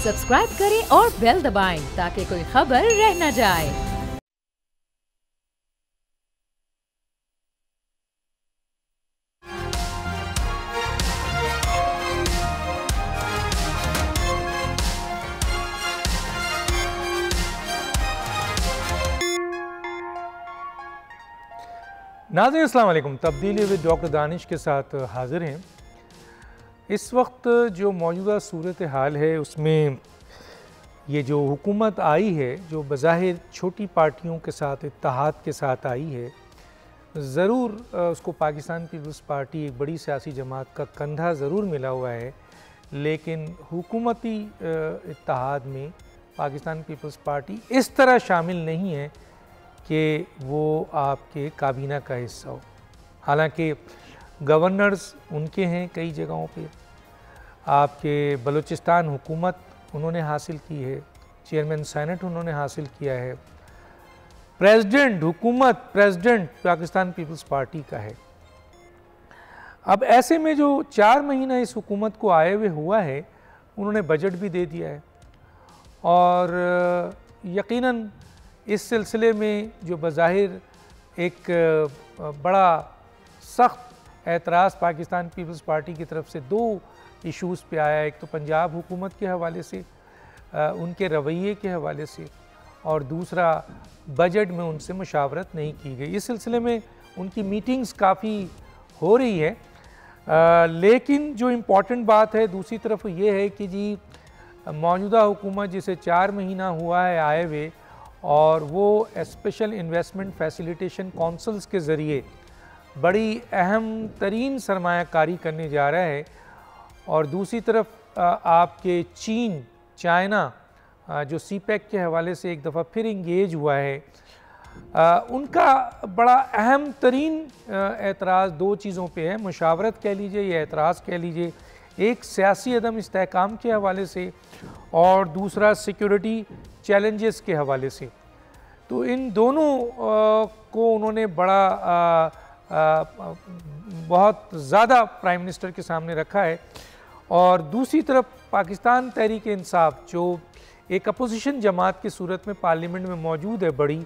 Subscribe करें और bell दबाएं ताकि कोई खबर रह न जाए। नाज़रीन अस्सलाम वालेकुम। तब्दीली विद डॉक्टर दानिश के साथ हाज़िर हैं। इस वक्त जो मौजूदा सूरत हाल है उसमें ये जो हुकूमत आई है, जो बज़ाहिर छोटी पार्टियों के साथ इत्तेहाद के साथ आई है, ज़रूर उसको पाकिस्तान पीपल्स पार्टी एक बड़ी सियासी जमात का कंधा ज़रूर मिला हुआ है, लेकिन हुकूमती इत्तेहाद में पाकिस्तान पीपल्स पार्टी इस तरह शामिल नहीं है कि वो आपके काबीना का हिस्सा हो। हालांकि गवर्नर्स उनके हैं कई जगहों पे, आपके बलूचिस्तान हुकूमत उन्होंने हासिल की है, चेयरमैन सेनेट उन्होंने हासिल किया है, प्रेसिडेंट पाकिस्तान पीपल्स पार्टी का है। अब ऐसे में जो 4 महीना इस हुकूमत को आए हुए हुआ है, उन्होंने बजट भी दे दिया है और यकीनन इस सिलसिले में जो बज़ाहिर एक बड़ा सख्त एतराज़ पाकिस्तान पीपल्स पार्टी की तरफ से 2 इशूज़ पे आया। एक तो पंजाब हुकूमत के हवाले से, उनके रवैये के हवाले से, और दूसरा बजट में उनसे मुशावरत नहीं की गई। इस सिलसिले में उनकी मीटिंग्स काफ़ी हो रही है, लेकिन जो इम्पॉर्टेंट बात है दूसरी तरफ ये है कि जी मौजूदा हुकूमत जिसे 4 महीना हुआ है आए हुए, और वो स्पेशल इन्वेस्टमेंट फैसिलिटेशन काउंसिल्स के ज़रिए बड़ी अहम तरीन सरमायाकारी करने जा रहा है, और दूसरी तरफ आपके चाइना जो सीपैक के हवाले से एक दफ़ा फिर इंगेज हुआ है, उनका बड़ा अहम तरीन एतराज़ 2 चीज़ों पे है। मुशावरत कह लीजिए या एतराज़ कह लीजिए, एक सियासी अदम इस्तेहकाम के हवाले से और दूसरा सिक्योरिटी चैलेंजेस के हवाले से। तो इन दोनों को उन्होंने बहुत ज़्यादा प्राइम मिनिस्टर के सामने रखा है, और दूसरी तरफ पाकिस्तान तहरीक इंसाफ जो एक अपोजिशन जमात की सूरत में पार्लियामेंट में मौजूद है बड़ी,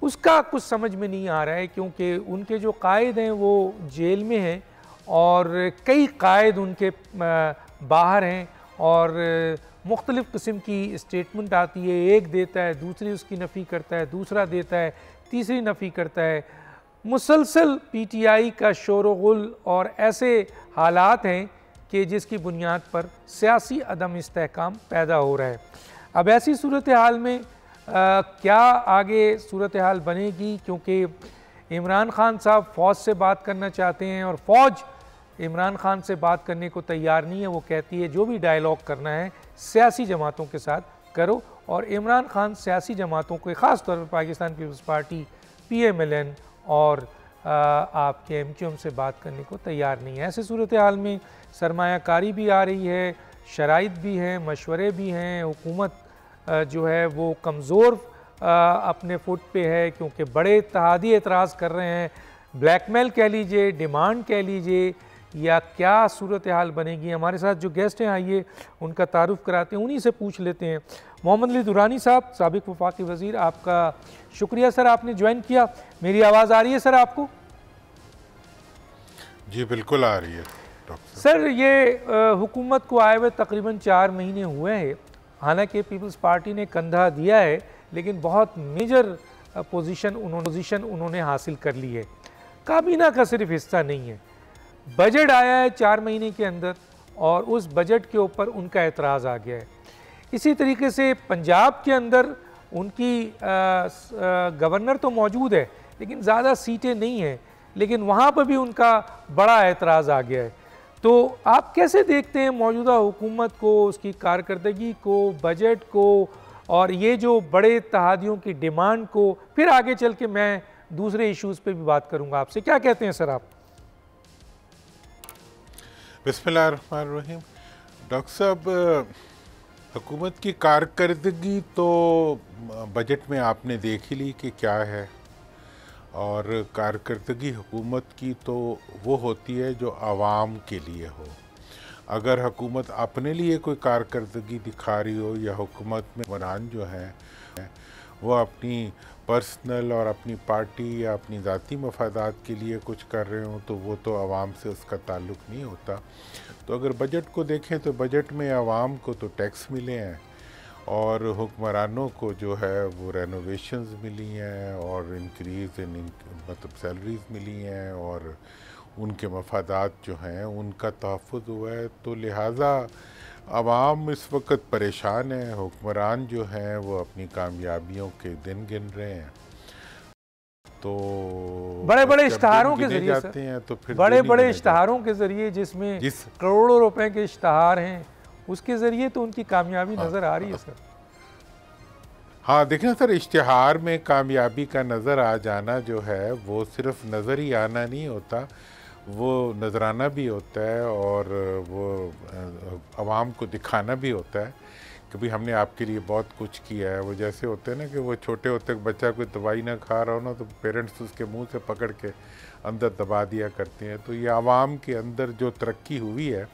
उसका कुछ समझ में नहीं आ रहा है, क्योंकि उनके जो कायद हैं वो जेल में हैं और कई कायद उनके बाहर हैं, और मुख्तलिफ़ किस्म की स्टेटमेंट आती है, एक देता है, दूसरी उसकी नफ़ी करता है, दूसरा देता है, तीसरी नफ़ी करता है। मुसलसल पीटीआई का शोर-ओ-गुल और ऐसे हालात हैं कि जिसकी बुनियाद पर सियासी अदम इस्तेहकाम पैदा हो रहा है। अब ऐसी सूरत हाल में क्या आगे सूरत हाल बनेगी, क्योंकि इमरान खान साहब फ़ौज से बात करना चाहते हैं और फ़ौज इमरान खान से बात करने को तैयार नहीं है। वो कहती है जो भी डायलॉग करना है सियासी जमातों के साथ करो, और इमरान खान सियासी जमातों को ख़ास तौर पर पाकिस्तान पीपल्स पार्टी, PMLN और आपके MQM से बात करने को तैयार नहीं है। ऐसे सूरत हाल में सरमायाकारी भी आ रही है, शराइत भी हैं, मशवरे भी हैं, हुकूमत जो है वो कमज़ोर अपने फुट पे है, क्योंकि बड़े इत्तेहादी एतराज़ कर रहे हैं, ब्लैकमेल कह लीजिए, डिमांड कह लीजिए, या क्या सूरत हाल बनेगी। हमारे साथ जो गेस्ट हैं आइए उनका तारुफ कराते हैं, उन्हीं से पूछ लेते हैं। मोहम्मद अली दुरानी साहब, साबिक वफाकी वज़ीर, आपका शुक्रिया सर, आपने ज्वाइन किया। मेरी आवाज़ आ रही है सर आपको? जी बिल्कुल आ रही है डॉक्टर सर। ये हुकूमत को आए हुए तकरीबन 4 महीने हुए हैं, हालांकि पीपल्स पार्टी ने कंधा दिया है, लेकिन बहुत मेजर पोजीशन उन्होंने हासिल कर ली है। काबीना का सिर्फ हिस्सा नहीं है। बजट आया है 4 महीने के अंदर, और उस बजट के ऊपर उनका एतराज़ आ गया है। इसी तरीके से पंजाब के अंदर उनकी गवर्नर तो मौजूद है, लेकिन ज़्यादा सीटें नहीं हैं, लेकिन वहाँ पर भी उनका बड़ा एतराज़ आ गया है। तो आप कैसे देखते हैं मौजूदा हुकूमत को, उसकी कारकर्दगी को, बजट को, और ये जो बड़े इत्तेहादियों की डिमांड को? फिर आगे चल के मैं दूसरे इश्यूज़ पे भी बात करूँगा आपसे। क्या कहते हैं सर आप? बिस्मिल्लाहिर्रहमानिर्रहीम। डॉक्टर साहब, हुकूमत की कारकर्दगी तो बजट में आपने देख ही ली कि क्या है, और कारकर्दगी हुकूमत की तो वो होती है जो आवाम के लिए हो। अगर हुकूमत अपने लिए कोई कारकर्दगी दिखा रही हो या हुकूमत में हुक्मरान जो हैं वो अपनी पर्सनल और अपनी पार्टी या अपनी ज़ाती मफादात के लिए कुछ कर रहे हो, तो वो तो आवाम से उसका ताल्लुक़ नहीं होता। तो अगर बजट को देखें तो बजट में आवाम को तो टैक्स मिले हैं और हुक्मरानों को जो है वो रेनोवेशंस मिली हैं और इंक्रीज़ इन मतलब सैलरीज़ मिली हैं और उनके मफादात जो हैं उनका तहफ़्फ़ुज़ हुआ है। तो लिहाजा आवाम इस वक्त परेशान है, हुक्मरान जो हैं वो अपनी कामयाबियों के दिन गिन रहे हैं। तो बड़े बड़े इश्तहारों के जरिए जाते हैं तो फिर बड़े बड़े इश्तहारों के जरिए जिसमें करोड़ों रुपए के इश्तहार हैं, उसके ज़रिए तो उनकी कामयाबी नज़र आ रही है सर। हाँ देखें ना सर, इश्तिहार में कामयाबी का नज़र आ जाना जो है वो सिर्फ नज़र ही आना नहीं होता, वो नजराना भी होता है और वो आवाम को दिखाना भी होता है कि भाई हमने आपके लिए बहुत कुछ किया है। वो जैसे होते हैं ना कि वो छोटे होते बच्चा कोई दवाई ना खा रहा हो ना तो पेरेंट्स उसके मुंह से पकड़ के अंदर दबा दिया करते हैं। तो ये आवाम के अंदर जो तरक्की हुई है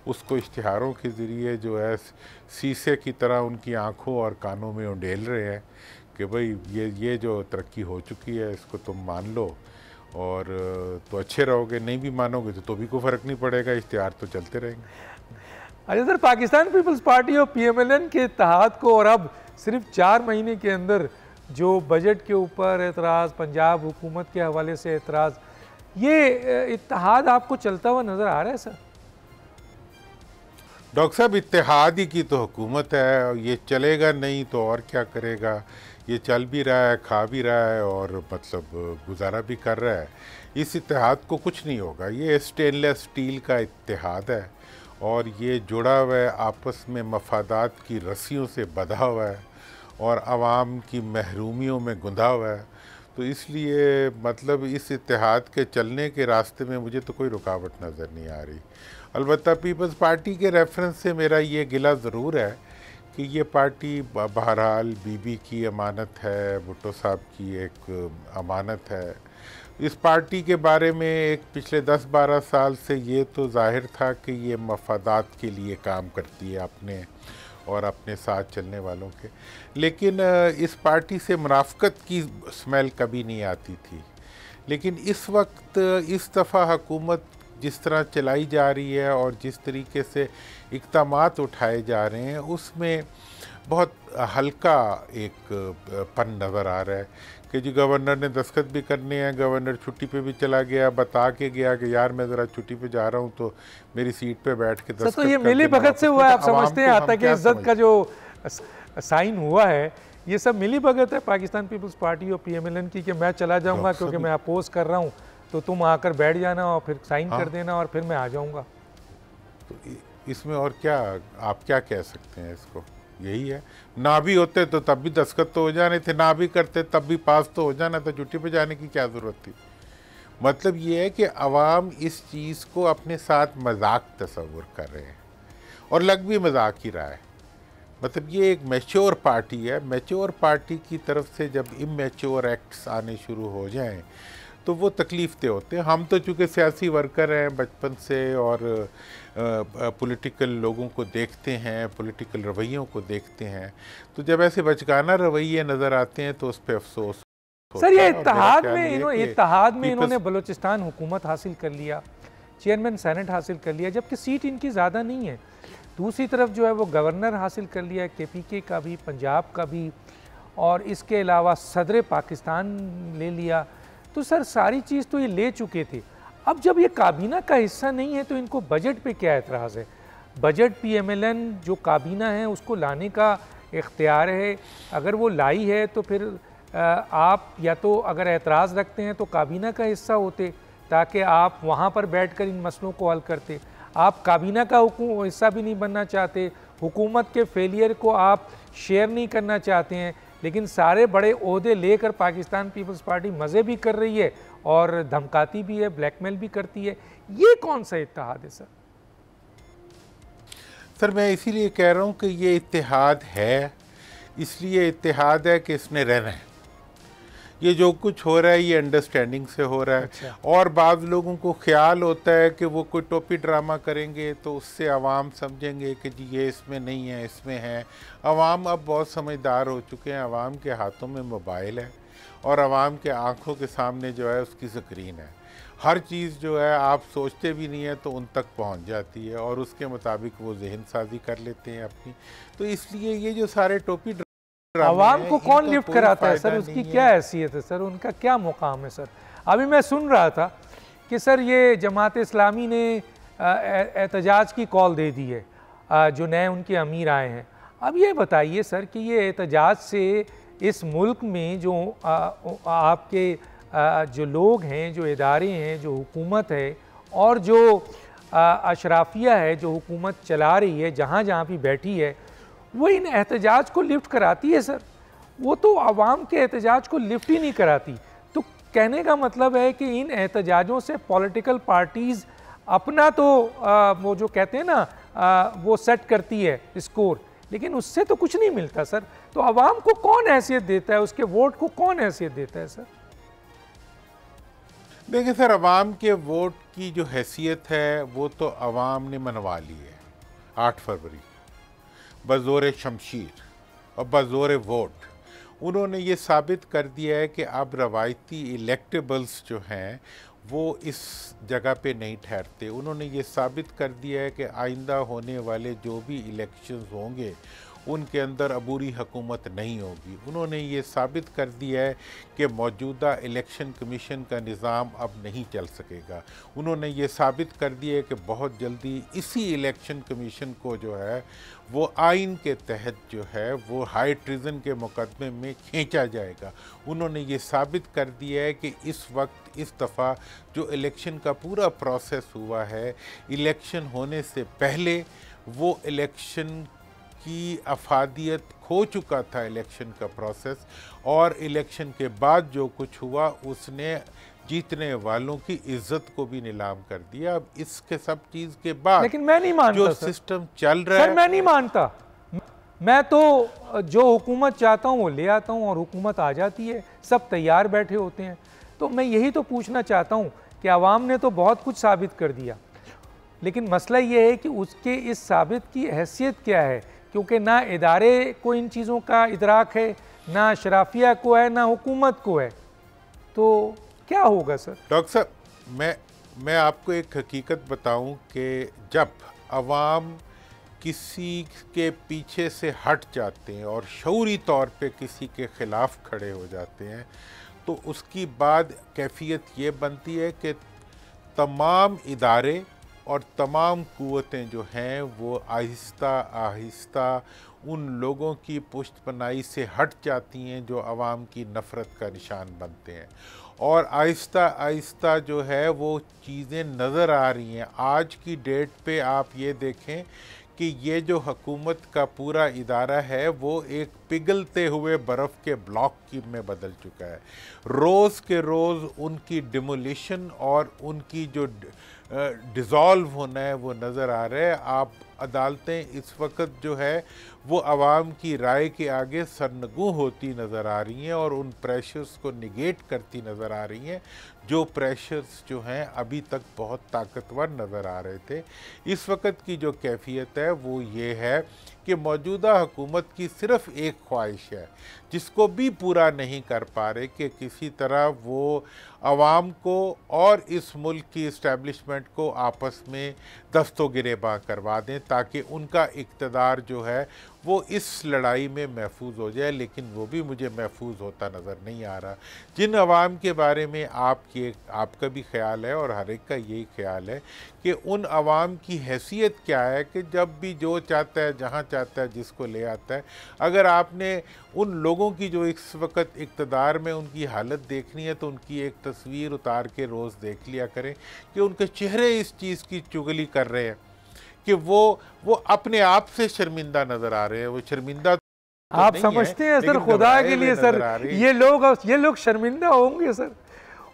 उसको इश्तिहारों के ज़रिए जो है शीशे की तरह उनकी आँखों और कानों में उंडेल रहे हैं कि भाई ये जो तरक्की हो चुकी है इसको तुम मान लो और तो अच्छे रहोगे, नहीं भी मानोगे तो भी कोई फ़र्क नहीं पड़ेगा, इश्तिहार तो चलते रहेंगे। अच्छा सर, पाकिस्तान पीपल्स पार्टी और PMLN के इत्तेहाद को और अब सिर्फ 4 महीने के अंदर जो बजट के ऊपर एतराज़, पंजाब हुकूमत के हवाले से एतराज़, ये इत्तेहाद आपको चलता हुआ नज़र आ रहा है सर? डॉक्टर साहब, इत्तेहाद ही की तो हुकूमत है और ये चलेगा नहीं तो और क्या करेगा। ये चल भी रहा है, खा भी रहा है और मतलब गुजारा भी कर रहा है। इस इत्तेहाद को कुछ नहीं होगा। ये स्टेनलेस स्टील का इत्तेहाद है और ये जुड़ा हुआ है, आपस में मफादात की रस्सियों से बंधा हुआ है और आवाम की महरूमियों में गुंधा हुआ है। तो इसलिए मतलब इस इत्तेहाद के चलने के रास्ते में मुझे तो कोई रुकावट नज़र नहीं आ रही। अलबत्ता पीपल्स पार्टी के रेफरेंस से मेरा ये गिला ज़रूर है कि ये पार्टी बहरहाल बीबी की अमानत है, भुट्टो साहब की एक अमानत है। इस पार्टी के बारे में एक पिछले 10-12 साल से ये तो ज़ाहिर था कि ये मफादात के लिए काम करती है अपने और अपने साथ चलने वालों के, लेकिन इस पार्टी से मुनाफ़क़त की स्मेल कभी नहीं आती थी। लेकिन इस वक्त इस दफ़ा हुकूमत जिस तरह चलाई जा रही है और जिस तरीके से इक़दामात उठाए जा रहे हैं उसमें बहुत हल्का एक पन नज़र आ रहा है कि जी गवर्नर ने दस्तखत भी करने हैं, गवर्नर छुट्टी पे भी चला गया, बता के गया कि यार मैं ज़रा छुट्टी पे जा रहा हूँ तो मेरी सीट पे बैठ के दस्तखत तो ये मिली भगत से हुआ है, आप समझते हैं? आता कि इज्जत का जो साइन हुआ है ये सब मिली भगत है पाकिस्तान पीपल्स पार्टी और PMLN की कि मैं चला जाऊँगा क्योंकि मैं अपोज कर रहा हूँ तो तुम आकर बैठ जाना और फिर साइन कर देना और फिर मैं आ जाऊँगा। तो इसमें और क्या आप क्या कह सकते हैं? इसको यही है, ना भी होते तो तब भी दस्तखत तो हो जाने थे, ना भी करते तब भी पास तो हो जाना था, छुट्टी पे जाने की क्या ज़रूरत थी। मतलब ये है कि अवाम इस चीज़ को अपने साथ मजाक तस्वुर कर रहे हैं और लग भी मजाक ही रहा है। मतलब ये एक मैच्योर पार्टी है, मैच्योर पार्टी की तरफ से जब इमैच्योर एक्ट्स आने शुरू हो जाएं तो वो तकलीफ होते हैं। हम तो चूँकि सियासी वर्कर हैं बचपन से और पॉलिटिकल लोगों को देखते हैं, पॉलिटिकल रवैयों को देखते हैं, तो जब ऐसे बचकाना रवैये नज़र आते हैं तो उस पर अफसोस सर। ये इत्तेहाद में इन्होंने बलूचिस्तान हुकूमत हासिल कर लिया, चेयरमैन सेनेट हासिल कर लिया, जबकि सीट इनकी ज़्यादा नहीं है। दूसरी तरफ जो है वो गवर्नर हासिल कर लिया KPK का भी, पंजाब का भी, और इसके अलावा सदर पाकिस्तान ले लिया। तो सर सारी चीज़ तो ये ले चुके थे। अब जब ये काबीना का हिस्सा नहीं है तो इनको बजट पे क्या एतराज़ है? बजट PMLN जो काबीना है उसको लाने का इख्तियार है, अगर वो लाई है तो फिर आप या तो अगर एतराज़ रखते हैं तो काबीना का हिस्सा होते ताकि आप वहाँ पर बैठकर इन मसलों को हल करते। आप काबीना का हिस्सा भी नहीं बनना चाहते, हुकूमत के फेलियर को आप शेयर नहीं करना चाहते हैं, लेकिन सारे बड़े ओहदे लेकर पाकिस्तान पीपल्स पार्टी मज़े भी कर रही है और धमकाती भी है, ब्लैकमेल भी करती है। ये कौन सा इत्तेहाद है सर? सर मैं इसीलिए कह रहा हूँ कि ये इत्तेहाद है, इसलिए इत्तेहाद है कि इसने रहना है। ये जो कुछ हो रहा है ये अंडरस्टैंडिंग से हो रहा है। अच्छा। और बाद लोगों को ख्याल होता है कि वो कोई टोपी ड्रामा करेंगे तो उससे आवाम समझेंगे कि जी ये इसमें नहीं है, इसमें है। आवाम अब बहुत समझदार हो चुके हैं, आवाम के हाथों में मोबाइल है और आवाम के आंखों के सामने जो है उसकी स्क्रीन है। हर चीज़ जो है आप सोचते भी नहीं है तो उन तक पहुंच जाती है और उसके मुताबिक वो जहन साजी कर लेते हैं अपनी। तो इसलिए ये जो सारे टोपी आवाम को कौन लिफ्ट कराता है सर, उसकी क्या हैसियत है सर, उनका क्या मुकाम है सर? अभी मैं सुन रहा था कि सर ये जमात इस्लामी ने एहतजाज की कॉल दे दी है, जो नए उनके अमीर आए हैं। अब ये बताइए सर कि ये एहतजाज से इस मुल्क में जो आपके जो लोग हैं, जो इदारे हैं, जो हुकूमत है और जो अशराफिया है जो हुकूमत चला रही है, जहाँ जहाँ भी बैठी है, वो इन एहतजाज को लिफ्ट कराती है सर? वो तो आवाम के एहतजाज को लिफ्ट ही नहीं कराती। तो कहने का मतलब है कि इन एहतजाजों से पॉलिटिकल पार्टीज़ अपना तो वो जो कहते हैं ना वो सेट करती है स्कोर, लेकिन उससे तो कुछ नहीं मिलता सर। तो आवाम को कौन हैसियत देता है, उसके वोट को कौन हैसियत देता है सर? देखिए सर, अवाम के वोट की जो हैसियत है वो तो अवाम ने मनवा ली है 8 फरवरी बज़ोर शमशीर और बज़ोर वोट। उन्होंने ये साबित कर दिया है कि अब रवायती इलेक्टेबल्स जो हैं वो इस जगह पे नहीं ठहरते। उन्होंने ये साबित कर दिया है कि आइंदा होने वाले जो भी इलेक्शंस होंगे उनके अंदर अबूरी हुकूमत नहीं होगी। उन्होंने ये साबित कर दिया है कि मौजूदा इलेक्शन कमीशन का निज़ाम अब नहीं चल सकेगा। उन्होंने ये साबित कर दिया है कि बहुत जल्दी इसी इलेक्शन कमीशन को जो है वो आइन के तहत जो है वो हाई ट्रिज़न के मुकदमे में खींचा जाएगा। उन्होंने ये साबित कर दिया है कि इस वक्त इस दफ़ा जो इलेक्शन का पूरा प्रोसेस हुआ है, इलेक्शन होने से पहले वो इलेक्शन की अफादियत खो चुका था इलेक्शन का प्रोसेस, और इलेक्शन के बाद जो कुछ हुआ उसने जीतने वालों की इज्जत को भी नीलाम कर दिया। अब इसके सब चीज़ के बाद लेकिन मैं नहीं मानता जो सिस्टम चल रहा है, मैं नहीं मानता। मैं तो जो हुकूमत चाहता हूँ वो ले आता हूँ और हुकूमत आ जाती है, सब तैयार बैठे होते हैं। तो मैं यही तो पूछना चाहता हूँ कि आवाम ने तो बहुत कुछ साबित कर दिया, लेकिन मसला ये है कि उसके इस साबित की हैसियत क्या है, क्योंकि ना इदारे को इन चीज़ों का इदराक है, ना शराफिया को है, ना हुकूमत को है। तो क्या होगा सर? डॉक्टर साहब, मैं आपको एक हकीकत बताऊं कि जब अवाम किसी के पीछे से हट जाते हैं और शऊरी तौर पे किसी के ख़िलाफ़ खड़े हो जाते हैं तो उसकी बाद कैफियत ये बनती है कि तमाम इदारे और तमाम कुव्वतें जो हैं वो आहिस्ता आहिस्ता उन लोगों की पुश्तपनाही से हट जाती हैं जो आवाम की नफ़रत का निशान बनते हैं, और आहिस्ता आहिस्ता जो है वो चीज़ें नज़र आ रही हैं। आज की डेट पे आप ये देखें कि ये जो हुकूमत का पूरा इदारा है वो एक पिघलते हुए बर्फ़ के ब्लॉक की में बदल चुका है। रोज़ के रोज़ उनकी डिमोलिशन और उनकी जो डिज़ोल्व होना है वो नज़र आ रहा है। आप अदालतें इस वक्त जो है वो आवाम की राय के आगे सरनगू होती नज़र आ रही हैं और उन प्रेशर्स को निगेट करती नज़र आ रही हैं, जो प्रेशर्स जो हैं अभी तक बहुत ताकतवर नज़र आ रहे थे। इस वक्त की जो कैफियत है वो ये है कि मौजूदा हुकूमत की सिर्फ़ एक ख्वाहिश है जिसको भी पूरा नहीं कर पा रहे कि किसी तरह वो आवाम को और इस मुल्क की इस्टेब्लिशमेंट को आपस में दस्तो गिरेबां करवा दें ताकि उनका इक़्तिदार जो है वो इस लड़ाई में महफूज हो जाए। लेकिन वो भी मुझे महफूज होता नज़र नहीं आ रहा। जिन अवाम के बारे में आपका भी ख्याल है और हर एक का यही ख्याल है कि उन अवाम की हैसियत क्या है कि जब भी जो चाहता है जहाँ चाहता है जिसको ले आता है। अगर आपने उन लोगों की जो इस वक्त इक़्तिदार में उनकी हालत देखनी है तो उनकी एक तस्वीर उतार के रोज़ देख लिया करें कि उनके चेहरे इस चीज़ की चुगली कर रहे हैं कि वो अपने आप से शर्मिंदा नज़र आ रहे हैं। वो शर्मिंदा तो आप समझते हैं सर, खुदा के लिए सर, ये लोग शर्मिंदा होंगे सर?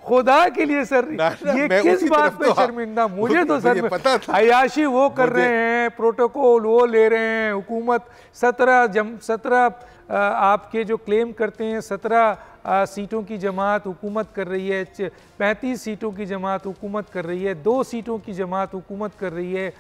खुदा के लिए सर ये किस बात पे शर्मिंदा? मुझे तो सर पता था। अयाशी वो कर रहे हैं, प्रोटोकॉल वो ले रहे हैं, हुकूमत 17 आपके जो क्लेम करते हैं 17 सीटों की जमात हुकूमत कर रही है, 35 सीटों की जमात हुकूमत कर रही है, 2 सीटों की जमात हुकूमत कर रही है।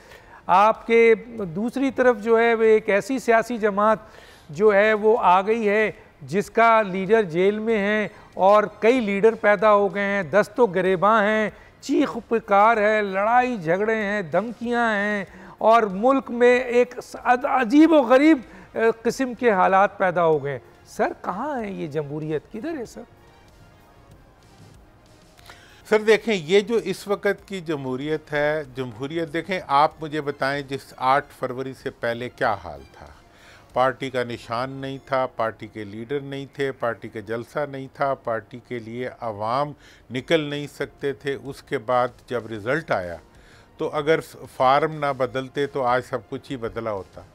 आपके दूसरी तरफ जो है वो एक ऐसी सियासी जमात जो है वो आ गई है जिसका लीडर जेल में है और कई लीडर पैदा हो गए हैं, 10 तो गिरेबां हैं, चीख पुकार है, लड़ाई झगड़े हैं, धमकियां हैं और मुल्क में एक अजीब व गरीब किस्म के हालात पैदा हो गए। सर कहाँ है ये जमहूरियत, किधर है सर? सर देखें, ये जो इस वक्त की जमहूरियत है, जमहूरियत देखें, आप मुझे बताएं जिस 8 फरवरी से पहले क्या हाल था। पार्टी का निशान नहीं था, पार्टी के लीडर नहीं थे, पार्टी का जलसा नहीं था, पार्टी के लिए अवाम निकल नहीं सकते थे। उसके बाद जब रिज़ल्ट आया तो अगर फार्म ना बदलते तो आज सब कुछ ही बदला होता।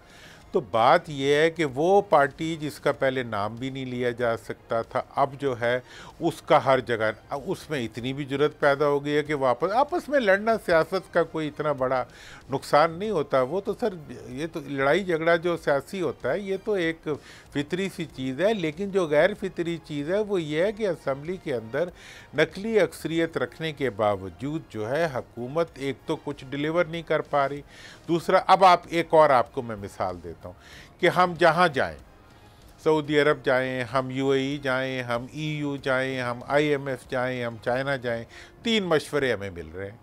तो बात यह है कि वो पार्टी जिसका पहले नाम भी नहीं लिया जा सकता था, अब जो है उसका हर जगह उसमें इतनी भी जुर्रत पैदा हो गई है कि वापस आपस में लड़ना सियासत का कोई इतना बड़ा नुकसान नहीं होता। वो तो सर ये तो लड़ाई झगड़ा जो सियासी होता है ये तो एक फितरी सी चीज़ है, लेकिन जो गैर फितरी चीज़ है वो ये है कि असम्बली के अंदर नकली अक्सरियत रखने के बावजूद जो है हुकूमत एक तो कुछ डिलीवर नहीं कर पा रही, दूसरा अब आप एक और आपको मैं मिसाल देता हूँ कि हम जहाँ जाएं, सऊदी अरब जाएं, हम यूएई जाएं, हम ईयू जाएं, हम आईएमएफ जाएं, हम चाइना जाएं, 3 मशवरे हमें मिल रहे हैं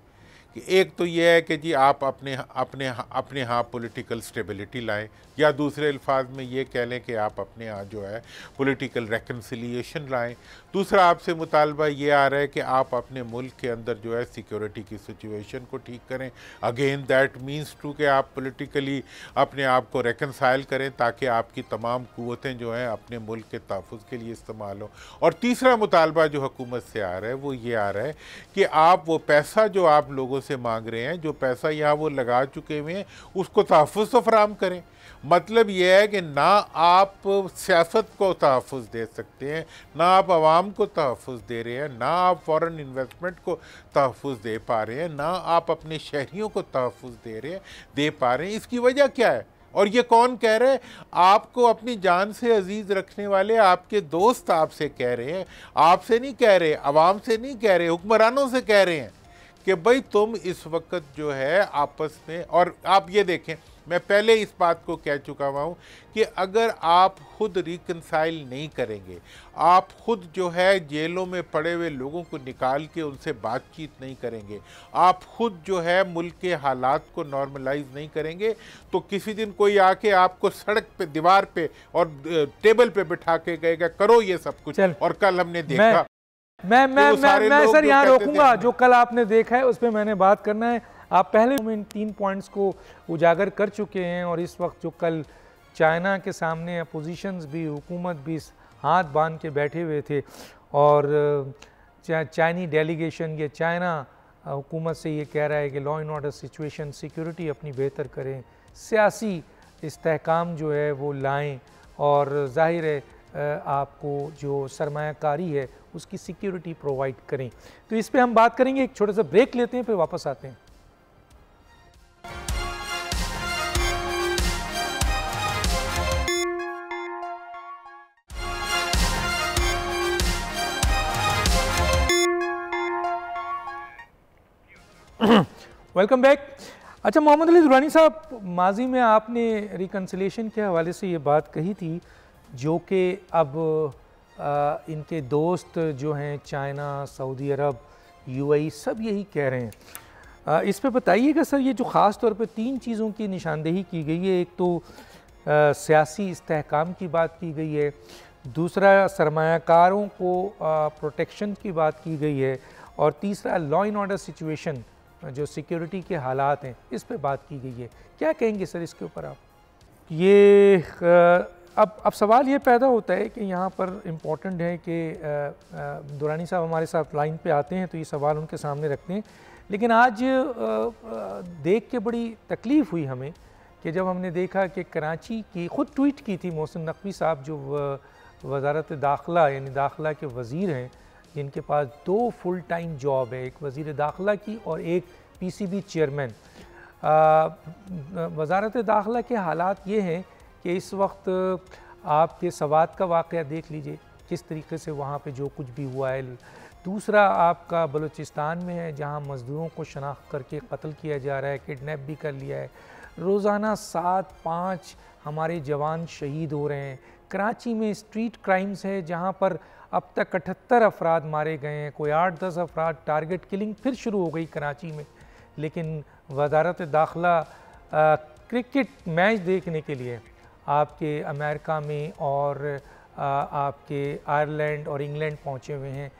कि एक तो ये है कि जी आप अपने यहाँ पॉलिटिकल स्टेबिलिटी लाएं, या दूसरे अल्फाज में ये कह लें कि आप अपने यहाँ जो है पॉलिटिकल रेकन्सिलिएशन लाएं। दूसरा आपसे मुतालबा ये आ रहा है कि आप अपने मुल्क के अंदर जो है सिक्योरिटी की सिचुएशन को ठीक करें। अगेन दैट मीन्स टू कि आप पॉलिटिकली अपने आप को रेकन्साइल करें ताकि आपकी तमाम क़ुव्वतें जो हैं अपने मुल्क के तहफ़्फ़ुज़ के लिए इस्तेमाल हो। और तीसरा मुतालबा जो हुकूमत से आ रहा है वो ये आ रहा है कि आप वो पैसा जो आप लोगों से मांग रहे हैं, जो पैसा यहाँ वो लगा चुके हुए हैं, उसको तहफ़्फ़ुज़ तो फराहम करें। मतलब यह है कि ना आप सियासत को तहफ़्फ़ुज़ दे सकते हैं, ना आप आवाम को तहफ़्फ़ुज़ दे रहे हैं, ना आप फ़ॉरेन इन्वेस्टमेंट को तहफ़्फ़ुज़ दे पा रहे हैं, ना आप अपने शहरियों को तहफ़्फ़ुज़ दे पा रहे हैं। इसकी वजह क्या है? और ये कौन कह रहे हैं? आपको अपनी जान से अजीज़ रखने वाले आपके दोस्त आपसे कह रहे हैं, आपसे नहीं कह रहे, आवाम से नहीं कह रहे, हुक्मरानों से कह रहे हैं कि भाई तुम इस वक्त जो है आपस में। और आप ये देखें, मैं पहले इस बात को कह चुका हुआ हूँ कि अगर आप खुद रिकन्साइल नहीं करेंगे, आप खुद जो है जेलों में पड़े हुए लोगों को निकाल के उनसे बातचीत नहीं करेंगे, आप खुद जो है मुल्क के हालात को नॉर्मलाइज नहीं करेंगे, तो किसी दिन कोई आके आपको सड़क पे, दीवार पे और टेबल पे बिठा के कहेगा करो ये सब कुछ। और कल हमने देखा, मैं सर यहाँ रोकूंगा। जो कल आपने देखा है उस पर मैंने बात करना है। आप पहले इन 3 पॉइंट्स को उजागर कर चुके हैं और इस वक्त जो कल चाइना के सामने अपोजिशंस भी, हुकूमत भी हाथ बांध के बैठे हुए थे और चाइनी डेलीगेशन ये चाइना हुकूमत से ये कह रहा है कि law and order situation, security अपनी बेहतर करें, सियासी इस्तेहकाम जो है वो लाएँ और ज़ाहिर है आपको जो सरमायाकारी है उसकी सिक्योरिटी प्रोवाइड करें। तो इस पे हम बात करेंगे, एक छोटा सा ब्रेक लेते हैं फिर वापस आते हैं। Welcome back. अच्छा मोहम्मद अली दुरानी साहब, माजी में आपने रिकन्सिलेशन के हवाले से ये बात कही थी जो कि अब इनके दोस्त जो हैं चाइना, सऊदी अरब, यूएई सब यही कह रहे हैं। इस पे बताइएगा सर, ये जो ख़ास तौर पे 3 चीज़ों की निशानदेही की गई है, एक तो सियासी इस्तेहकाम की बात की गई है, दूसरा सरमायाकारों को प्रोटेक्शन की बात की गई है और तीसरा लॉ एंड ऑर्डर सिचुएशन, जो सिक्योरिटी के हालात हैं, इस पे बात की गई है। क्या कहेंगे सर इसके ऊपर आप? ये अब सवाल ये पैदा होता है कि यहाँ पर इम्पोर्टेंट है कि दुरानी साहब हमारे साथ लाइन पे आते हैं तो ये सवाल उनके सामने रखते हैं, लेकिन आज देख के बड़ी तकलीफ़ हुई हमें कि जब हमने देखा कि कराची की ख़ुद ट्वीट की थी मोहसिन नकवी साहब जो वज़ारत दाखिला यानी दाखिला के वज़ीर हैं, जिनके पास 2 फुल टाइम जॉब है, एक वज़ीर दाखिला की और एक पीसीबी चेयरमैन। वज़ारत दाखिला के हालात ये हैं कि इस वक्त आपके सवात का वाक़या देख लीजिए किस तरीके से वहाँ पे जो कुछ भी हुआ है। दूसरा आपका बलूचिस्तान में है जहाँ मज़दूरों को शनाख्त करके कत्ल किया जा रहा है, किडनैप भी कर लिया है। रोज़ाना 7-5 हमारे जवान शहीद हो रहे हैं। कराची में स्ट्रीट क्राइम्स है जहाँ पर अब तक 78 अफराद मारे गए हैं, कोई 8-10 अफराद। टारगेट किलिंग फिर शुरू हो गई कराची में। लेकिन वज़ारत दाखिला क्रिकेट मैच देखने के लिए आपके अमेरिका में और आपके आयरलैंड और इंग्लैंड पहुँचे हुए हैं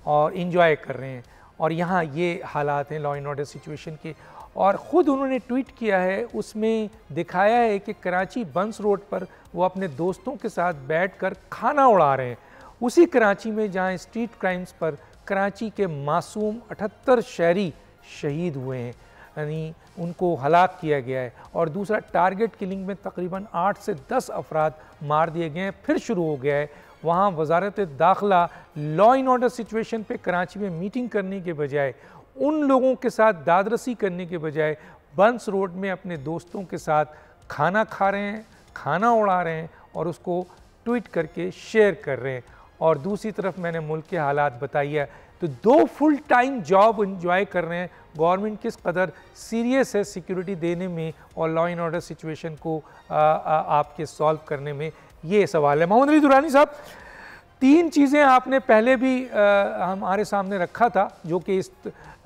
और इंजॉय कर रहे हैं, और यहाँ ये हालात हैं लॉ एंड ऑर्डर सिचुएशन के। और ख़ुद उन्होंने ट्वीट किया है, उसमें दिखाया है कि कराची बंस रोड पर वो अपने दोस्तों के साथ बैठकर खाना उड़ा रहे हैं, उसी कराची में जहाँ स्ट्रीट क्राइम्स पर कराची के मासूम 78 शहरी शहीद हुए हैं, यानी उनको हलाक किया गया है। और दूसरा टारगेट किलिंग में तकरीबन 8 से 10 अफराद मार दिए गए हैं, फिर शुरू हो गया है। वहाँ वज़ारत दाखिला लॉ एंड ऑर्डर सिचुएशन पे कराची में मीटिंग करने के बजाय, उन लोगों के साथ दादरसी करने के बजाय बंस रोड में अपने दोस्तों के साथ खाना खा रहे हैं, खाना उड़ा रहे हैं और उसको ट्वीट करके शेयर कर रहे हैं। और दूसरी तरफ मैंने मुल्क के हालात बताई है, तो 2 फुल टाइम जॉब इंजॉय कर रहे हैं। गवर्नमेंट किस कदर सीरियस है सिक्योरिटी देने में और लॉ एंड ऑर्डर सिचुएशन को आपके सॉल्व करने में, ये सवाल है। मोहम्मद अली दुरानी साहब, 3 चीज़ें आपने पहले भी हमारे सामने रखा था, जो कि इस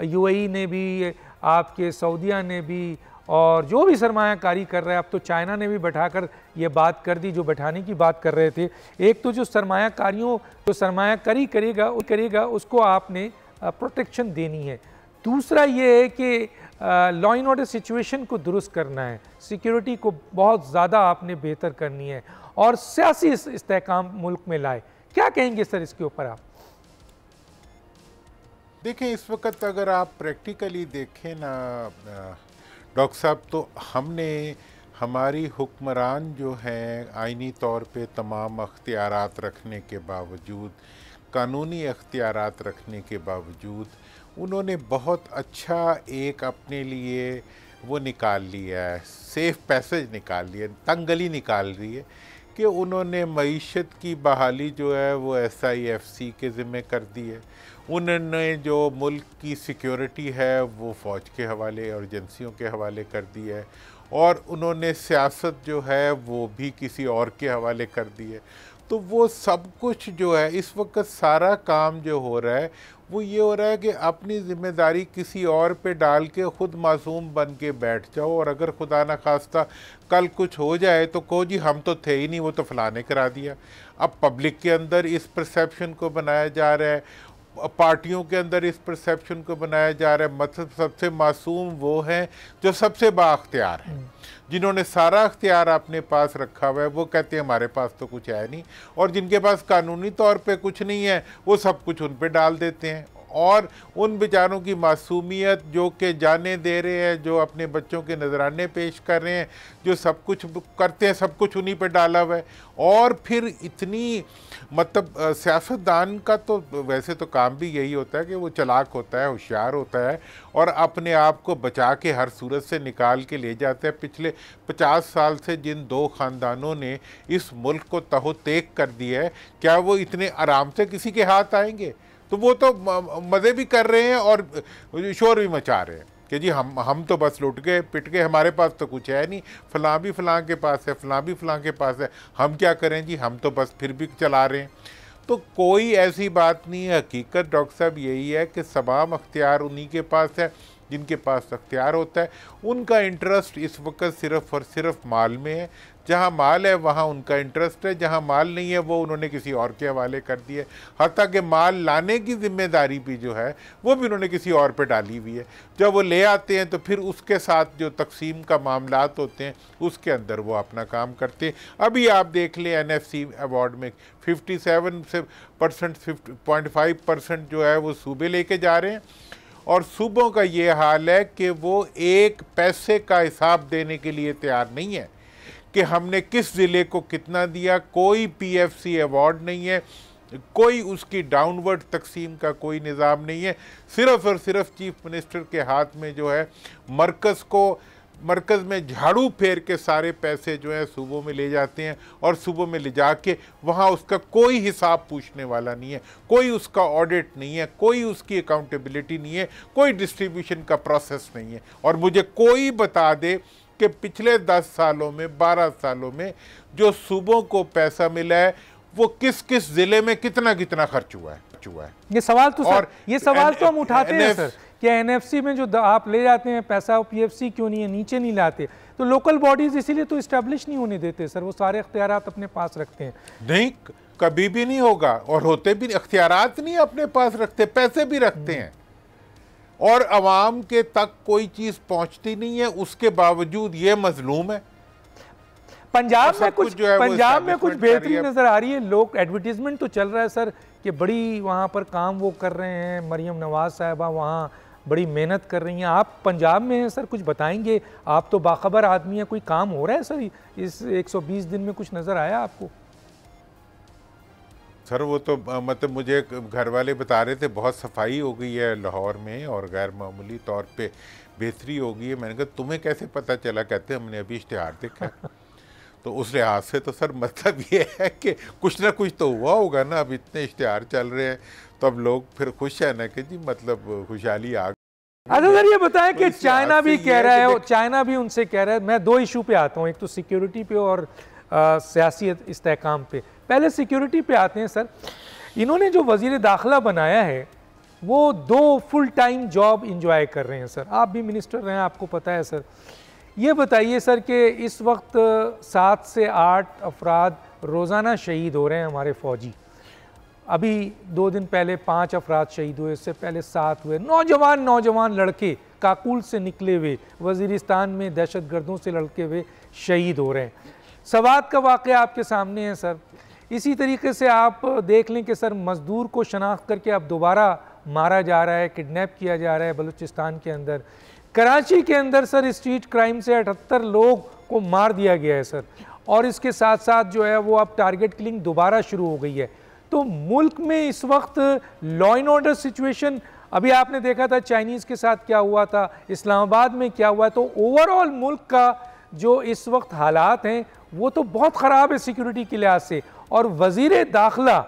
यूएई ने भी, आपके सऊदिया ने भी, और जो भी सरमायाकारी कर रहा है, अब तो चाइना ने भी बैठाकर ये बात कर दी जो बैठाने की बात कर रहे थे। एक तो जो सरमायाकारी करेगा उसको आपने प्रोटेक्शन देनी है। दूसरा ये है कि लॉ एंड ऑर्डर सिचुएशन को दुरुस्त करना है, सिक्योरिटी को बहुत ज़्यादा आपने बेहतर करनी है और सियासी इस्तेहकाम मुल्क में लाए। क्या कहेंगे सर इसके ऊपर आप? देखें, इस वक्त अगर आप प्रैक्टिकली देखें ना डॉक्टर साहब, तो हमने हमारी हुक्मरान जो हैं आइनी तौर पे तमाम अख्तियारात रखने के बावजूद, कानूनी अख्तियारात रखने के बावजूद, उन्होंने बहुत अच्छा एक अपने लिए वो निकाल लिया है, सेफ पैसेज निकाल लिया, तंगली निकाल रही है कि उन्होंने मईशत की बहाली जो है वो SIFC के ज़िम्मे कर दी है। उन्होंने जो मुल्क की सिक्योरिटी है वो फ़ौज के हवाले और एजेंसियों के हवाले कर दी है, और उन्होंने सियासत जो है वो भी किसी और के हवाले कर दी है। तो वो सब कुछ जो है इस वक्त सारा काम जो हो रहा है वो ये हो रहा है कि अपनी ज़िम्मेदारी किसी और पे डाल के ख़ुद मासूम बन के बैठ जाओ, और अगर खुदा न खास्ता कल कुछ हो जाए तो कहो जी हम तो थे ही नहीं, वो तो फलाने करा दिया। अब पब्लिक के अंदर इस परसेप्शन को बनाया जा रहा है, पार्टियों के अंदर इस परसेप्शन को बनाया जा रहा है, मतलब सबसे मासूम वो हैं जो सबसे बाअख्तियार हैं, जिन्होंने सारा अख्तियार अपने पास रखा हुआ है। वो कहते हैं हमारे पास तो कुछ है नहीं, और जिनके पास कानूनी तौर पे कुछ नहीं है वो सब कुछ उन पे डाल देते हैं। और उन बेचारों की मासूमियत जो कि जाने दे रहे हैं, जो अपने बच्चों के नजराने पेश कर रहे हैं, जो सब कुछ करते हैं, सब कुछ उन्हीं पे डाला हुआ है। और फिर इतनी मतलब सियासतदान का तो वैसे तो काम भी यही होता है कि वो चालाक होता है, होशियार होता है, और अपने आप को बचा के हर सूरत से निकाल के ले जाता है। पिछले 50 साल से जिन 2 ख़ानदानों ने इस मुल्क को तहोतेक कर दिया है, क्या वो इतने आराम से किसी के हाथ आएंगे? तो वो तो मज़े भी कर रहे हैं और शोर भी मचा रहे हैं कि जी हम तो बस लुट गए, पिट गए, हमारे पास तो कुछ है नहीं, फ़लाँ भी फ़लाँ के पास है, फ़लाँ भी फ़लाँ के पास है, हम क्या करें जी, हम तो बस फिर भी चला रहे हैं। तो कोई ऐसी बात नहीं है। हकीकत डॉक्टर साहब यही है कि तमाम अख्तियार उन्हीं के पास है जिनके पास अख्तियार होता है। उनका इंटरेस्ट इस वक्त सिर्फ़ और सिर्फ माल में है। जहाँ माल है वहाँ उनका इंटरेस्ट है, जहाँ माल नहीं है वो उन्होंने किसी और के हवाले कर दिए। हत्ता कि माल लाने की जिम्मेदारी भी जो है वो भी उन्होंने किसी और पे डाली हुई है। जब वो ले आते हैं तो फिर उसके साथ जो तकसीम का मामलात होते हैं उसके अंदर वो अपना काम करते हैं। अभी आप देख लें NFC अवार्ड में 57% 50.5% जो है वो सूबे लेके जा रहे हैं, और सूबों का ये हाल है कि वो एक पैसे का हिसाब देने के लिए तैयार नहीं है कि हमने किस ज़िले को कितना दिया। कोई PFC अवार्ड नहीं है, कोई उसकी डाउनवर्ड तकसीम का कोई निज़ाम नहीं है। सिर्फ और सिर्फ चीफ मिनिस्टर के हाथ में जो है मरकज़ में झाड़ू फेर के सारे पैसे जो है सूबों में ले जाते हैं और सूबों में ले जाके वहाँ उसका कोई हिसाब पूछने वाला नहीं है, कोई उसका ऑडिट नहीं है, कोई उसकी अकाउंटेबिलिटी नहीं है, कोई डिस्ट्रीब्यूशन का प्रोसेस नहीं है। और मुझे कोई बता दे कि पिछले 10 सालों में 12 सालों में जो सूबों को पैसा मिला है वो किस किस ज़िले में कितना कितना खर्च हुआ है। ये सवाल तो सर, ये सवाल तो हम उठाते हैं सर कि एनएफसी में जो आप ले जाते हैं पैसा, पीएफसी क्यों नहीं है, नीचे नहीं लाते? तो लोकल बॉडीज इसीलिए तो इस्टेब्लिश नहीं होने देते सर, वो सारे अख्तियारात अपने पास रखते हैं। नहीं, कभी भी नहीं होगा, और होते भी अख्तियारात नहीं अपने पास रखते, पैसे भी रखते हैं और अवाम के तक कोई चीज पहुंचती नहीं है, उसके बावजूद ये मजलूम है। पंजाब में कुछ बेहतरी नजर आ रही है, लोग एडवर्टीजमेंट तो चल रहा है सर कि बड़ी वहाँ पर काम वो कर रहे हैं, मरियम नवाज साहिबा वहाँ बड़ी मेहनत कर रही हैं। आप पंजाब में हैं सर, कुछ बताएंगे? आप तो बाखबर आदमी हैं, कोई काम हो रहा है सर इस 120 दिन में? कुछ नज़र आया आपको? सर वो तो मतलब मुझे घर वाले बता रहे थे बहुत सफाई हो गई है लाहौर में और गैर मामूली तौर पे बेहतरी हो गई है। मैंने कहा तुम्हें कैसे पता चला? कहते हमने अभी इश्तिहार देखा। तो उस लिहाज से तो सर मतलब ये है कि कुछ ना कुछ तो हुआ होगा ना। अब इतने इश्तिहार चल रहे हैं तो अब लोग फिर खुश है ना कि जी मतलब खुशहाली आ गई। अच्छा सर ये बताएं कि चाइना भी कह रहा है, चाइना भी उनसे कह रहा है। मैं दो इशू पे आता हूँ, एक तो सिक्योरिटी पे और सियासी इस्तेहकाम पे। पहले सिक्योरिटी पे आते हैं सर। इन्होंने जो वजीर दाखिला बनाया है वो 2 फुल टाइम जॉब इंजॉय कर रहे हैं सर। आप भी मिनिस्टर रहे हैं, आपको पता है सर। ये बताइए सर कि इस वक्त 7 से 8 अफराद रोज़ाना शहीद हो रहे हैं हमारे फ़ौजी। अभी 2 दिन पहले 5 अफराद शहीद हुए, इससे पहले 7 हुए। नौजवान लड़के काकुल से निकले हुए वज़ीरिस्तान में दहशतगर्दों से लड़के हुए शहीद हो रहे हैं। सवात का वाक़या आपके सामने है सर। इसी तरीके से आप देख लें कि सर मज़दूर को शनाख्त करके अब दोबारा मारा जा रहा है, किडनैप किया जा रहा है बलूचिस्तान के अंदर। कराची के अंदर सर स्ट्रीट क्राइम से 78 लोग को मार दिया गया है सर। और इसके साथ साथ जो है वो अब टारगेट किलिंग दोबारा शुरू हो गई है। तो मुल्क में इस वक्त लॉ एंड ऑर्डर सिचुएशन, अभी आपने देखा था चाइनीज़ के साथ क्या हुआ था, इस्लामाबाद में क्या हुआ। तो ओवरऑल मुल्क का जो इस वक्त हालात हैं वो तो बहुत ख़राब है सिक्योरिटी के लिहाज से। और वज़ीर दाखिला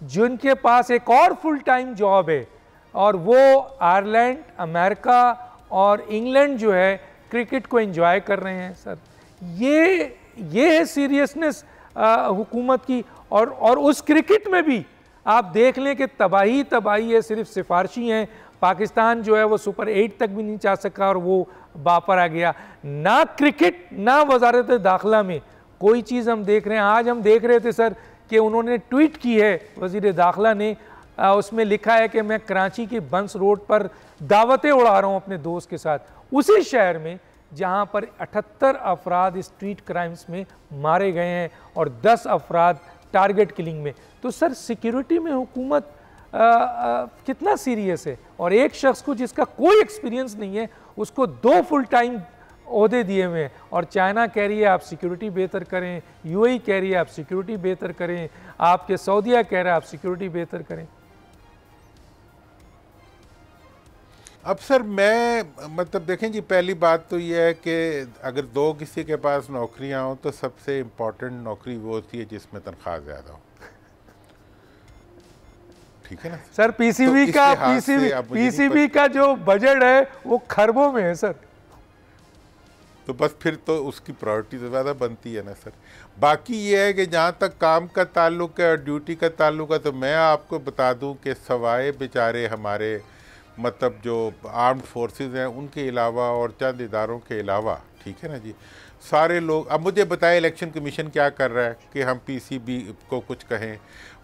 जिनके पास एक और फुल टाइम जॉब है और वो आयरलैंड, अमेरिका और इंग्लैंड जो है क्रिकेट को एंजॉय कर रहे हैं सर। ये है सीरियसनेस हुकूमत की। और उस क्रिकेट में भी आप देख लें कि तबाही है, सिर्फ सिफारशी हैं। पाकिस्तान जो है वो सुपर 8 तक भी नहीं जा सका और वो बापर आ गया। ना क्रिकेट ना वजारत दाखिला में कोई चीज़ हम देख रहे हैं। आज हम देख रहे थे सर कि उन्होंने ट्वीट की है वज़ीर दाखिला ने, उसमें लिखा है कि मैं कराची के बंस रोड पर दावतें उड़ा रहा हूँ अपने दोस्त के साथ, उसी शहर में जहाँ पर 78 अफराद स्ट्रीट क्राइम्स में मारे गए हैं और 10 अफराद टारगेट किलिंग में। तो सर सिक्योरिटी में हुकूमत कितना सीरियस है। और एक शख्स को जिसका कोई एक्सपीरियंस नहीं है उसको 2 फुल टाइम ओहदे दिए हुए हैं। और चाइना कह रही है आप सिक्योरिटी बेहतर करें, यूएई कह रही है आप सिक्योरिटी बेहतर करें, आपके सऊदीया कह रहा है आप सिक्योरिटी बेहतर करें। अब सर मैं मतलब देखें जी, पहली बात तो यह है कि अगर 2 किसी के पास नौकरियां हों तो सबसे इम्पोर्टेंट नौकरी वो होती है जिसमें तनख्वाह ज़्यादा हो। ठीक है ना सर? पीसीबी का जो बजट है वो खरबों में है सर। तो बस फिर तो उसकी प्रायोरिटी तो ज़्यादा बनती है ना सर। बाकी ये है कि जहाँ तक काम का ताल्लुक है और ड्यूटी का ताल्लुक है तो मैं आपको बता दूं कि सवाए बेचारे हमारे मतलब जो आर्म्ड फोर्सेस हैं उनके अलावा और चंद इदारों के अलावा, ठीक है ना जी, सारे लोग। अब मुझे बताएं इलेक्शन कमीशन क्या कर रहा है कि हम पीसीबी को कुछ कहें,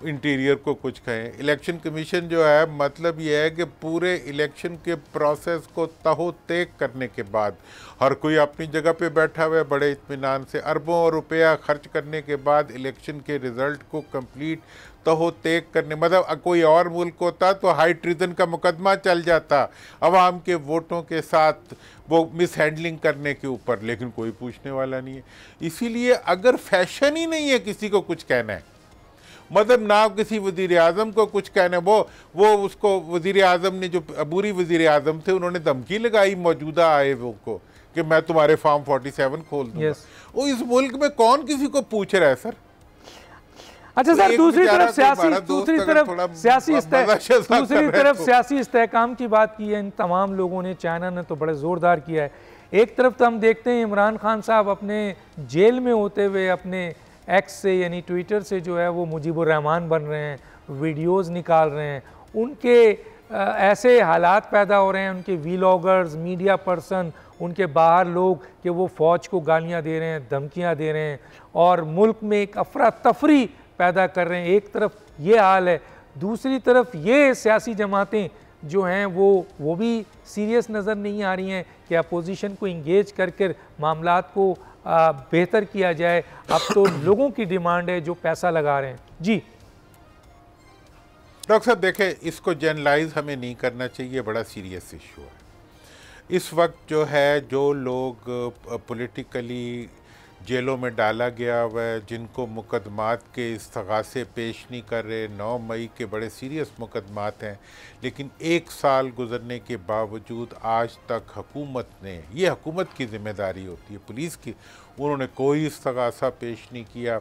इंटीरियर को कुछ कहें। इलेक्शन कमीशन जो है मतलब ये है कि पूरे इलेक्शन के प्रोसेस को तहो-तेक करने के बाद हर कोई अपनी जगह पे बैठा हुआ है बड़े इत्मीनान से, अरबों रुपया खर्च करने के बाद इलेक्शन के रिज़ल्ट को कंप्लीट तहो-तेक करने, मतलब कोई और मुल्क होता तो हाई ट्रीजन का मुकदमा चल जाता अवाम के वोटों के साथ वो मिस हैंडलिंग करने के ऊपर, लेकिन कोई पूछने वाला नहीं है। इसीलिए अगर फैशन ही नहीं है किसी को कुछ कहना है मतलब ना किसी वजीर आजम को कुछ कहने, वो उसको वजीर आजम ने, जो अबूरी वजीर आजम थे, उन्होंने धमकी लगाई मौजूदा आए वो को कि मैं तुम्हारे फार्म 47 खोल दूंगा। वो इस मुल्क में कौन किसी को पूछ रहा है सर? अच्छा सर, दूसरी तरफ सियासी इस्तेहकाम की बात की है इन तमाम लोगों ने, चाइना ने तो बड़े ज़ोरदार किया है। एक तरफ तो हम देखते हैं इमरान खान साहब अपने जेल में होते हुए अपने एक्स से यानी ट्विटर से जो है वो मुजीबुर रहमान बन रहे हैं, वीडियोस निकाल रहे हैं, उनके ऐसे हालात पैदा हो रहे हैं, उनके वीलॉगर्स, मीडिया पर्सन, उनके बाहर लोग कि वो फ़ौज को गालियाँ दे रहे हैं, धमकियाँ दे रहे हैं और मुल्क में एक अफरा तफरी पैदा कर रहे हैं। एक तरफ ये हाल है, दूसरी तरफ ये सियासी जमातें जो हैं वो भी सीरियस नज़र नहीं आ रही हैं कि अपोजिशन को इंगेज करके मामलात को बेहतर किया जाए। अब तो लोगों की डिमांड है जो पैसा लगा रहे हैं। जी डॉक्टर साहब देखें, इसको जनरलाइज हमें नहीं करना चाहिए, बड़ा सीरियस इशू है। इस वक्त जो है, जो लोग पॉलिटिकली जेलों में डाला गया हुआ है, जिनको मुकदमात के इस्तगासे पेश नहीं कर रहे, 9 मई के बड़े सीरियस मुकदमात हैं, लेकिन 1 साल गुजरने के बावजूद आज तक हुकूमत ने, ये हुकूमत की ज़िम्मेदारी होती है, पुलिस की, उन्होंने कोई इस्तगासा पेश नहीं किया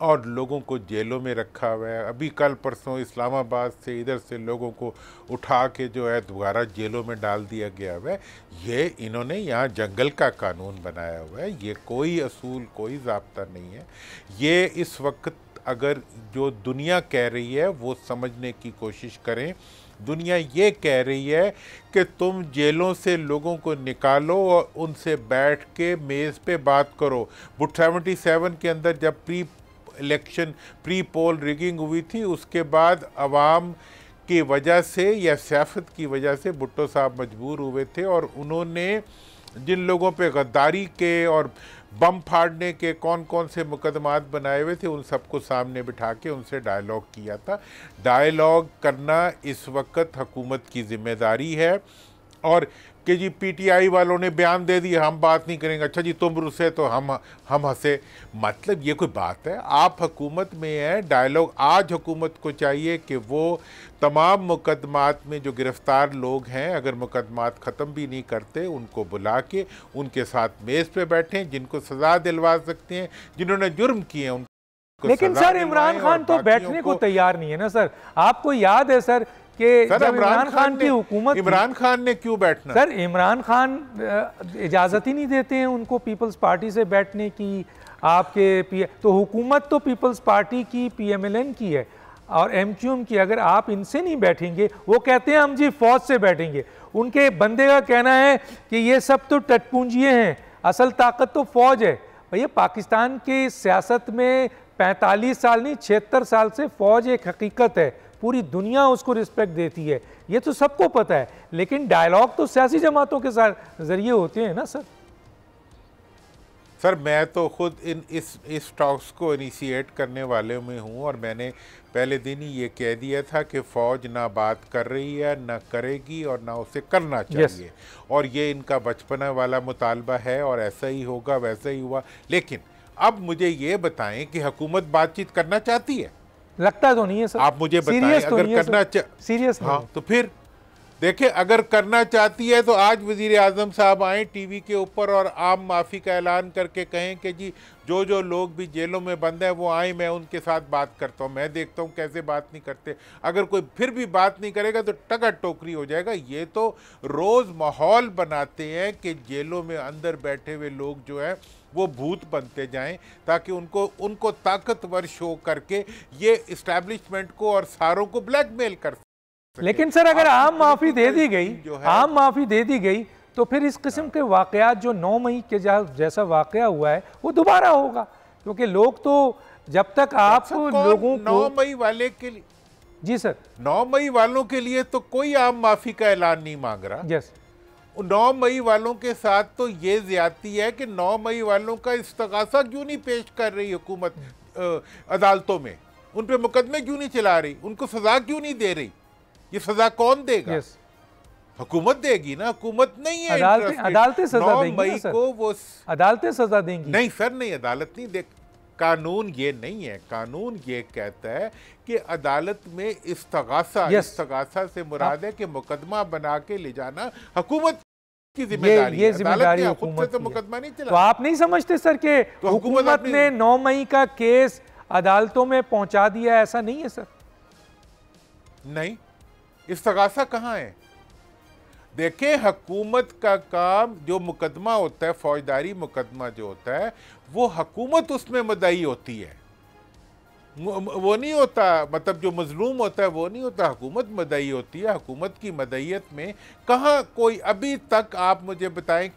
और लोगों को जेलों में रखा हुआ है। अभी कल परसों इस्लामाबाद से, इधर से लोगों को उठा के जो है दोबारा जेलों में डाल दिया गया हुआ है। ये इन्होंने यहाँ जंगल का कानून बनाया हुआ है, ये कोई असूल, कोई ज़ाब्ता नहीं है। ये इस वक्त अगर जो दुनिया कह रही है वो समझने की कोशिश करें। दुनिया ये कह रही है कि तुम जेलों से लोगों को निकालो और उनसे बैठ के मेज़ पे बात करो। 77 के अंदर जब प्री पोल रिगिंग हुई थी, उसके बाद अवाम की वजह से या सियासत की वजह से भुट्टो साहब मजबूर हुए थे और उन्होंने जिन लोगों पे गद्दारी के और बम फाड़ने के कौन कौन से मुकदमात बनाए हुए थे, उन सबको सामने बिठा के उनसे डायलॉग किया था। डायलॉग करना इस वक्त हुकूमत की ज़िम्मेदारी है। और कि जी पीटीआई वालों ने बयान दे दिया, हम बात नहीं करेंगे, अच्छा जी तुम रुसे तो हम हंसे, मतलब ये कोई बात है? आप हुकूमत में हैं, डायलॉग आज हुकूमत को चाहिए कि वो तमाम मुकदमात में जो गिरफ्तार लोग हैं, अगर मुकदमात ख़त्म भी नहीं करते, उनको बुला के उनके साथ मेज़ पे बैठें, जिनको सज़ा दिलवा सकते हैं, जिन्होंने जुर्म किए हैं। लेकिन सर इमरान खान तो बैठने को तैयार नहीं है ना सर। आपको याद है सर कि जब इमरान खान की हुकूमत, इमरान खान ने क्यों बैठना? सर इमरान खान इजाज़त ही नहीं देते हैं उनको पीपल्स पार्टी से बैठने की। आपके तो हुकूमत तो पीपल्स पार्टी की, PMLN की है और MQM की। अगर आप इनसे नहीं बैठेंगे, वो कहते हैं हम जी फौज से बैठेंगे। उनके बंदे का कहना है कि ये सब तो टटपूंजिए हैं, असल ताकत तो फौज है। भैया पाकिस्तान की सियासत में 45 साल नहीं 76 साल से फौज एक हकीकत है, पूरी दुनिया उसको रिस्पेक्ट देती है, ये तो सबको पता है। लेकिन डायलॉग तो सियासी जमातों के साथ जरिए होते हैं ना सर। सर मैं तो खुद इस टॉक्स को इनिशिएट करने वाले में हूँ और मैंने पहले दिन ही ये कह दिया था कि फ़ौज ना बात कर रही है, ना करेगी और ना उसे करना चाहिए। और ये इनका बचपना वाला मुतालबा है और ऐसा ही होगा, वैसा ही हुआ। लेकिन अब मुझे ये बताएं कि हुकूमत बातचीत करना चाहती है? लगता तो नहीं है सर। आप मुझे बताएं, अगर करना सीरियस हाँ तो फिर देखिए, अगर करना चाहती है तो आज वज़ीर आज़म साहब आएँ टीवी के ऊपर और आम माफ़ी का ऐलान करके कहें कि जी जो लोग भी जेलों में बंद हैं वो आए, मैं उनके साथ बात करता हूँ, मैं देखता हूँ कैसे बात नहीं करते। अगर कोई फिर भी बात नहीं करेगा तो टका टोकरी हो जाएगा। ये तो रोज़ माहौल बनाते हैं कि जेलों में अंदर बैठे हुए लोग जो हैं वो भूत बनते जाएं ताकि उनको ताकतवर शो करके ये इस्टेब्लिशमेंट को और सारों को ब्लैकमेल कर। लेकिन सर अगर आम माफ़ी दे दी गई, आम माफ़ी दे दी गई तो फिर इस किस्म के वाक़यात जो 9 मई के जैसा वाक़या हुआ है वो दोबारा होगा। क्योंकि लोग तो जब तक आप लोगों को 9 मई वाले के लिए, जी सर 9 मई वालों के लिए तो कोई आम माफ़ी का ऐलान नहीं मांग रहा। यस, 9 मई वालों के साथ तो ये ज्यादती है कि 9 मई वालों का इस्तगासा क्यों नहीं पेश कर रही हुकूमत अदालतों में, उन पे मुकदमे क्यों नहीं चला रही, उनको सजा क्यों नहीं दे रही? ये सजा कौन देगा? हुकूमत देगी ना, हुकूमत नहीं है। अदालतें सजा देंगी। 9 मई को वो अदालतें सजा देंगी। नहीं सर, नहीं, अदालत नहीं देख। कानून ये नहीं है। कानून ये कहता है कि अदालत में इस्तगासा, इस्तगासा से मुराद है कि मुकदमा बना के ले जाना हुकूमत की जिम्मेदारी है। जिम्मेदारी हुकूमत से मुकदमा नहीं चला। तो आप नहीं समझते सर कि तो हुकूमत ने 9 मई का केस अदालतों में पहुंचा दिया? ऐसा नहीं है सर। नहीं, इस्तगासा कहाँ है? देखिए, हुकूमत का काम, जो मुकदमा होता है, फौजदारी मुकदमा जो होता है, वो हुकूमत उसमें मुद्दई होती है, वो नहीं होता, मतलब जो मजलूम होता है वो नहीं होता, हुकूमत मदई होती है। हुकूमत की मदईयत में कहाँ कोई, अभी तक आप मुझे बताएं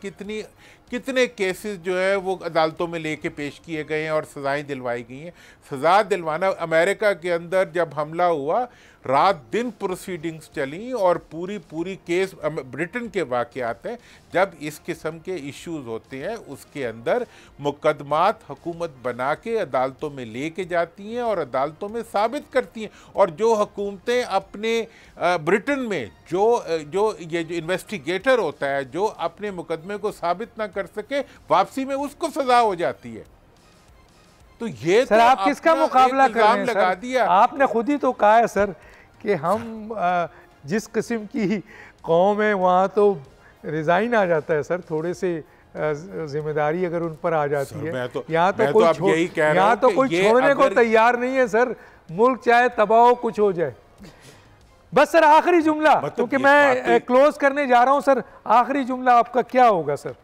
कितने केसेस जो है वो अदालतों में लेके पेश किए गए हैं और सज़ाएं दिलवाई गई हैं। सज़ा दिलवाना, अमेरिका के अंदर जब हमला हुआ, रात दिन प्रोसीडिंग्स चली और पूरी केस, ब्रिटेन के वाक़यात हैं, जब इस किस्म के इश्यूज़ होते हैं उसके अंदर मुकदमात हुकूमत बना के अदालतों में लेके जाती हैं और अदालतों में साबित करती हैं। और जो हुकूमतें अपने ब्रिटेन में जो इन्वेस्टिगेटर होता है, जो अपने मुकदमे को साबित ना कर सके, वापसी में उसको सज़ा हो जाती है। तो ये सर, तो आप किसका मुकाबला कर रहे हैं? लगा दिया। आपने खुद ही तो कहा है सर कि हम जिस किस्म की कौम है वहाँ तो रिजाइन आ जाता है सर, थोड़े से जिम्मेदारी अगर उन पर आ जाती है। यहाँ तो कोई छोड़ने को तैयार नहीं है सर, मुल्क चाहे तबाह हो, कुछ हो जाए। बस सर आखिरी जुमला, क्योंकि मैं क्लोज करने जा रहा हूँ सर, आखिरी जुमला आपका क्या होगा सर?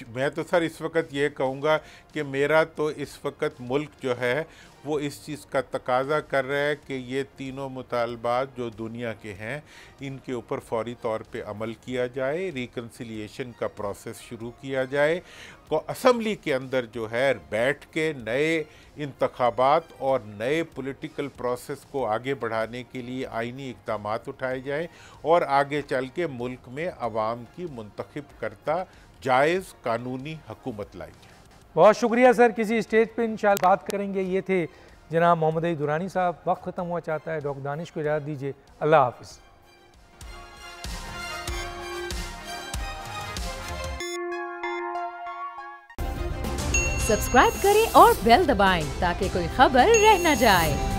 मैं तो सर इस वक्त ये कहूँगा कि मेरा तो इस वक्त मुल्क जो है वो इस चीज़ का तकाजा कर रहा है कि ये तीनों मुतालबात जो दुनिया के हैं, इनके ऊपर फौरी तौर पे अमल किया जाए, रिकन्सिलिएशन का प्रोसेस शुरू किया जाए, को असम्बली के अंदर जो है बैठ के नए इंतखाबात और नए पॉलिटिकल प्रोसेस को आगे बढ़ाने के लिए आइनी इक़दाम उठाए जाएँ और आगे चल के मुल्क में अवाम की मुंतखब करता जायज़ कानूनी हुकूमत लाई जाए। बहुत शुक्रिया सर, किसी स्टेज पे इंशाल्लाह बात करेंगे। ये थे जनाब मोहम्मद अली दुरानी साहब। वक्त ख़त्म हुआ चाहता है, डॉक्टर दानिश को इजाज़त दीजिए। अल्लाह हाफ़िज़। सब्सक्राइब करें और बेल दबाएं ताकि कोई खबर रह न जाए।